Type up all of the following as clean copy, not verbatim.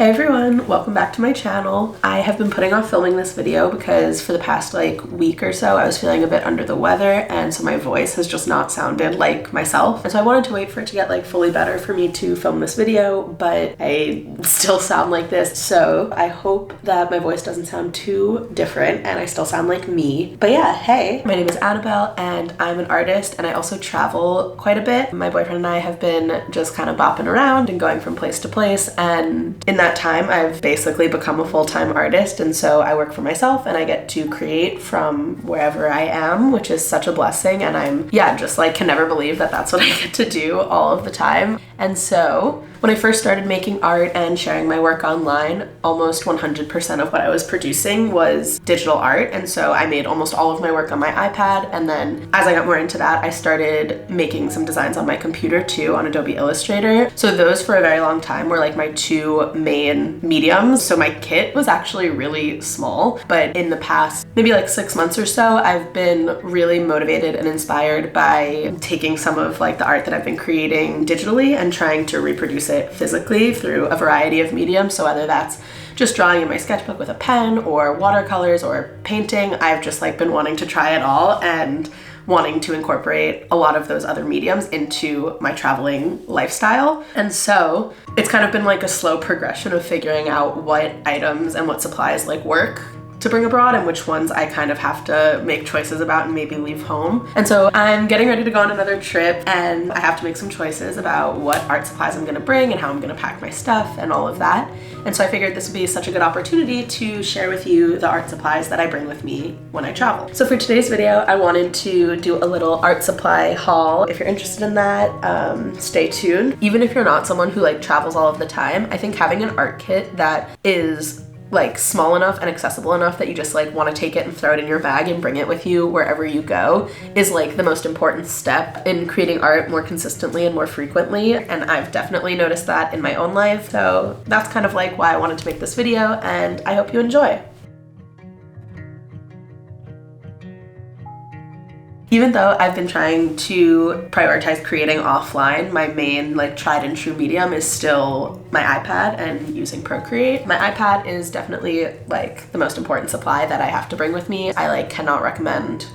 Hey everyone, welcome back to my channel. I have been putting off filming this video because for the past week or so I was feeling a bit under the weather, and so my voice has just not sounded like myself. And so I wanted to wait for it to get fully better for me to film this video, but I still sound like this. So I hope that my voice doesn't sound too different and I still sound like me. But yeah, hey, my name is Annabelle and I'm an artist, and I also travel quite a bit. My boyfriend and I have been just kind of bopping around and going from place to place, and in that time I've basically become a full-time artist, and so I work for myself and I get to create from wherever I am, which is such a blessing, and I'm just can never believe that that's what I get to do all of the time. And so when I first started making art and sharing my work online, almost 100% of what I was producing was digital art, and so I made almost all of my work on my iPad, and then as I got more into that I started making some designs on my computer too, on Adobe Illustrator. So those for a very long time were my two main mediums. So my kit was actually really small, but in the past maybe 6 months or so I've been really motivated and inspired by taking some of the art that I've been creating digitally and trying to reproduce it physically through a variety of mediums. So whether that's just drawing in my sketchbook with a pen or watercolors or painting, I've just been wanting to try it all and wanting to incorporate a lot of those other mediums into my traveling lifestyle. And so it's kind of been a slow progression of figuring out what items and what supplies work to bring abroad and which ones I kind of have to make choices about and maybe leave home. And so I'm getting ready to go on another trip, and I have to make some choices about what art supplies I'm gonna bring and how I'm gonna pack my stuff and all of that. And so I figured this would be such a good opportunity to share with you the art supplies that I bring with me when I travel. So for today's video, I wanted to do a little art supply haul. If you're interested in that, stay tuned. Even if you're not someone who travels all of the time, I think having an art kit that is small enough and accessible enough that you just want to take it and throw it in your bag and bring it with you wherever you go is the most important step in creating art more consistently and more frequently. And I've definitely noticed that in my own life. So that's kind of why I wanted to make this video, and I hope you enjoy. Even though I've been trying to prioritize creating offline, my main tried and true medium is still my iPad and using Procreate. My iPad is definitely the most important supply that I have to bring with me. I cannot recommend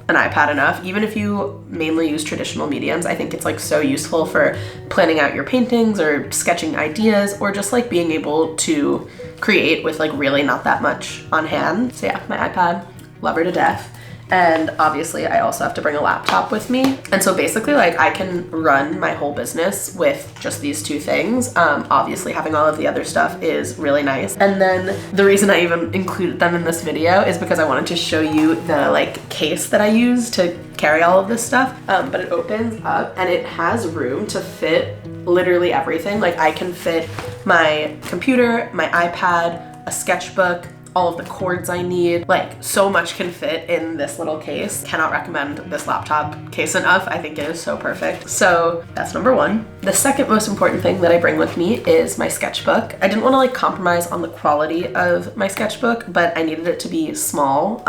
an iPad enough. Even if you mainly use traditional mediums, I think it's so useful for planning out your paintings or sketching ideas, or just being able to create with really not that much on hand. So yeah, my iPad, love her to death. And obviously I also have to bring a laptop with me. And so basically I can run my whole business with just these two things. Obviously having all of the other stuff is really nice. And then the reason I even included them in this video is because I wanted to show you the case that I use to carry all of this stuff. But it opens up and it has room to fit literally everything. I can fit my computer, my iPad, a sketchbook, all of the cords I need. So much can fit in this little case. Cannot recommend this laptop case enough. I think it is so perfect. So that's number one. The second most important thing that I bring with me is my sketchbook. I didn't want to compromise on the quality of my sketchbook, but I needed it to be small.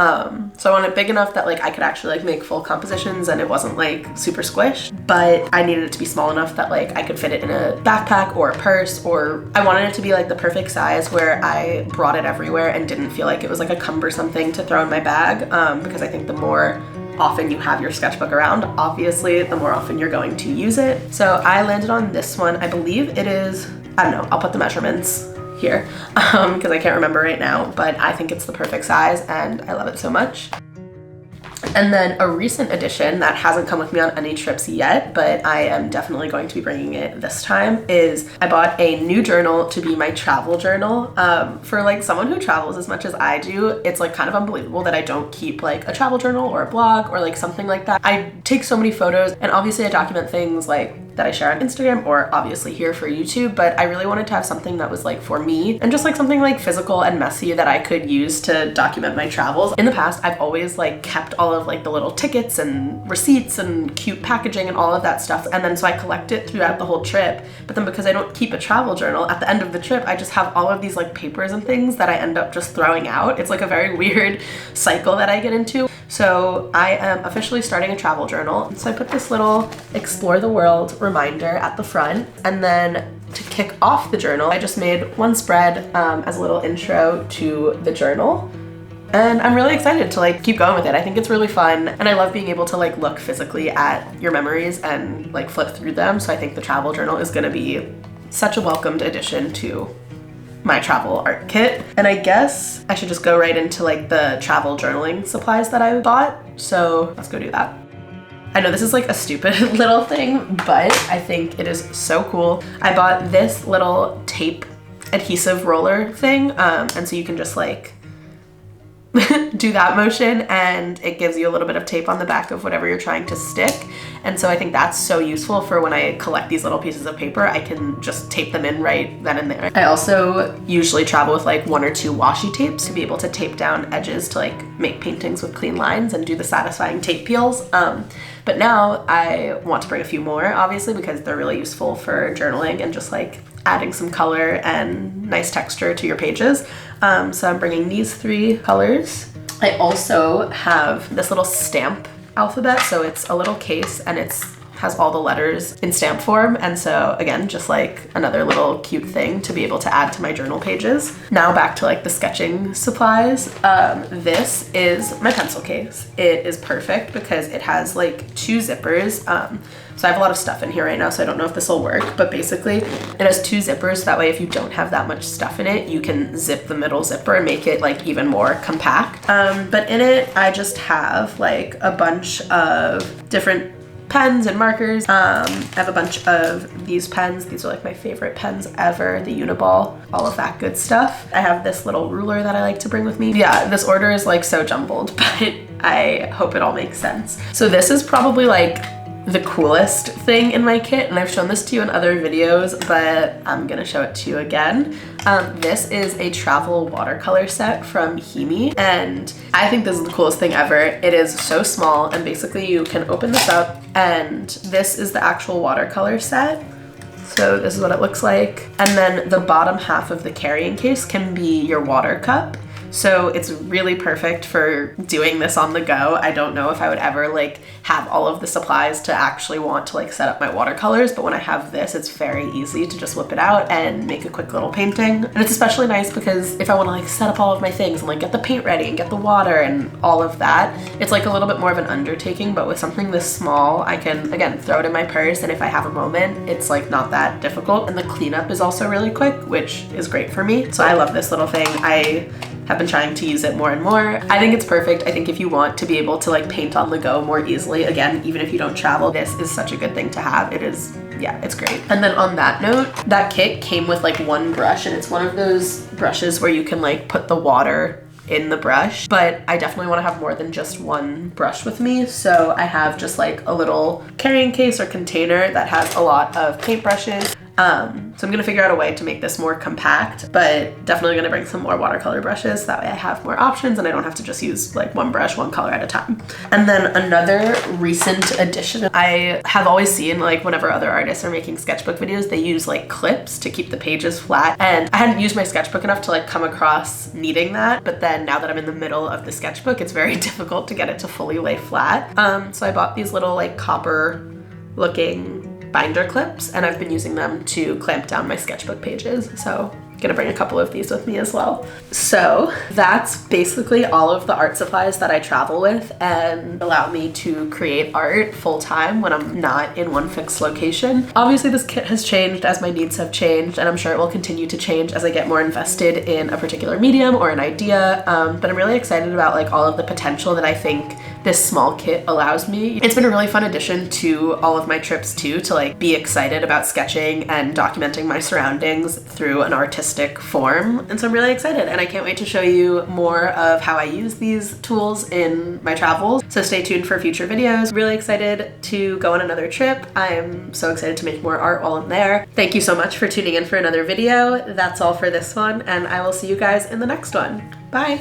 So I wanted it big enough that I could actually make full compositions and it wasn't super squished, but I needed it to be small enough that I could fit it in a backpack or a purse, or I wanted it to be the perfect size where I brought it everywhere and didn't feel like it was a cumbersome thing to throw in my bag, because I think the more often you have your sketchbook around, obviously the more often you're going to use it. So I landed on this one. I believe it is, I don't know, I'll put the measurements here because I can't remember right now, but I think it's the perfect size and I love it so much. And then a recent addition that hasn't come with me on any trips yet, but I am definitely going to be bringing it this time, is I bought a new journal to be my travel journal. For someone who travels as much as I do, it's kind of unbelievable that I don't keep a travel journal or a blog or something like that. I take so many photos, and obviously I document things that I share on Instagram or obviously here for YouTube, but I really wanted to have something that was for me and just something physical and messy that I could use to document my travels. In the past, I've always kept all of the little tickets and receipts and cute packaging and all of that stuff, and then so I collect it throughout the whole trip. But then because I don't keep a travel journal, at the end of the trip I just have all of these papers and things that I end up just throwing out. It's a very weird cycle that I get into. So I am officially starting a travel journal. So I put this little explore the world reminder at the front, and then to kick off the journal, I just made one spread as a little intro to the journal. And I'm really excited to like keep going with it. I think it's really fun, and I love being able to like look physically at your memories and like flip through them. So I think the travel journal is gonna be such a welcomed addition to my travel art kit. And I guess I should just go right into like the travel journaling supplies that I bought. So let's go do that. I know this is like a stupid little thing, but I think it is so cool. I bought this little tape adhesive roller thing, and so you can just like do that motion, and it gives you a little bit of tape on the back of whatever you're trying to stick. And so I think that's so useful for when I collect these little pieces of paper. I can just tape them in right then and there. I also usually travel with like 1 or 2 washi tapes to be able to tape down edges to like make paintings with clean lines and do the satisfying tape peels. But now I want to bring a few more, obviously, because they're really useful for journaling and just like adding some color and nice texture to your pages. So I'm bringing these 3 colors. I also have this little stamp alphabet. So it's a little case, and has all the letters in stamp form. And so again, just like another little cute thing to be able to add to my journal pages. Now back to like the sketching supplies. This is my pencil case. It is perfect because it has like 2 zippers. So I have a lot of stuff in here right now, so I don't know if this will work, but basically it has 2 zippers. That way, if you don't have that much stuff in it, you can zip the middle zipper and make it like even more compact. But in it, I just have like a bunch of different pens and markers. I have a bunch of these pens. These are like my favorite pens ever, the Uniball, all of that good stuff. I have this little ruler that I like to bring with me. Yeah, this order is like so jumbled, but I hope it all makes sense. So this is probably like the coolest thing in my kit, and I've shown this to you in other videos, but I'm gonna show it to you again. This is a travel watercolor set from Himi, and I think this is the coolest thing ever. It is so small, and basically you can open this up, and this is the actual watercolor set. So this is what it looks like. And then the bottom half of the carrying case can be your water cup. So it's really perfect for doing this on the go. I don't know if I would ever like have all of the supplies to actually want to like set up my watercolors, but when I have this, it's very easy to just whip it out and make a quick little painting. And it's especially nice because if I want to like set up all of my things and like get the paint ready and get the water and all of that, it's like a little bit more of an undertaking, but with something this small, I can again throw it in my purse, and if I have a moment, it's like not that difficult. And the cleanup is also really quick, which is great for me. So I love this little thing. I have been trying to use it more and more. I think it's perfect. I think if you want to be able to like paint on the go more easily, again, even if you don't travel, this is such a good thing to have. It is, yeah, it's great. And then on that note, that kit came with like 1 brush, and it's one of those brushes where you can like put the water in the brush, but I definitely want to have more than just 1 brush with me. So I have just like a little carrying case or container that has a lot of paint brushes. So I'm gonna figure out a way to make this more compact, but definitely gonna bring some more watercolor brushes. That way I have more options and I don't have to just use like 1 brush, 1 color at a time. And then another recent addition, I have always seen like whenever other artists are making sketchbook videos, they use like clips to keep the pages flat. And I hadn't used my sketchbook enough to like come across needing that. But then now that I'm in the middle of the sketchbook, it's very difficult to get it to fully lay flat. So I bought these little like copper looking binder clips, and I've been using them to clamp down my sketchbook pages. So I'm gonna bring a couple of these with me as well. So that's basically all of the art supplies that I travel with and allow me to create art full time when I'm not in one fixed location. Obviously this kit has changed as my needs have changed, and I'm sure it will continue to change as I get more invested in a particular medium or an idea. But I'm really excited about like all of the potential that I think this small kit allows me. It's been a really fun addition to all of my trips too, to like be excited about sketching and documenting my surroundings through an artistic form. And so I'm really excited, and I can't wait to show you more of how I use these tools in my travels. So stay tuned for future videos. Really excited to go on another trip. I'm so excited to make more art while I'm there. Thank you so much for tuning in for another video. That's all for this one, and I will see you guys in the next one. Bye.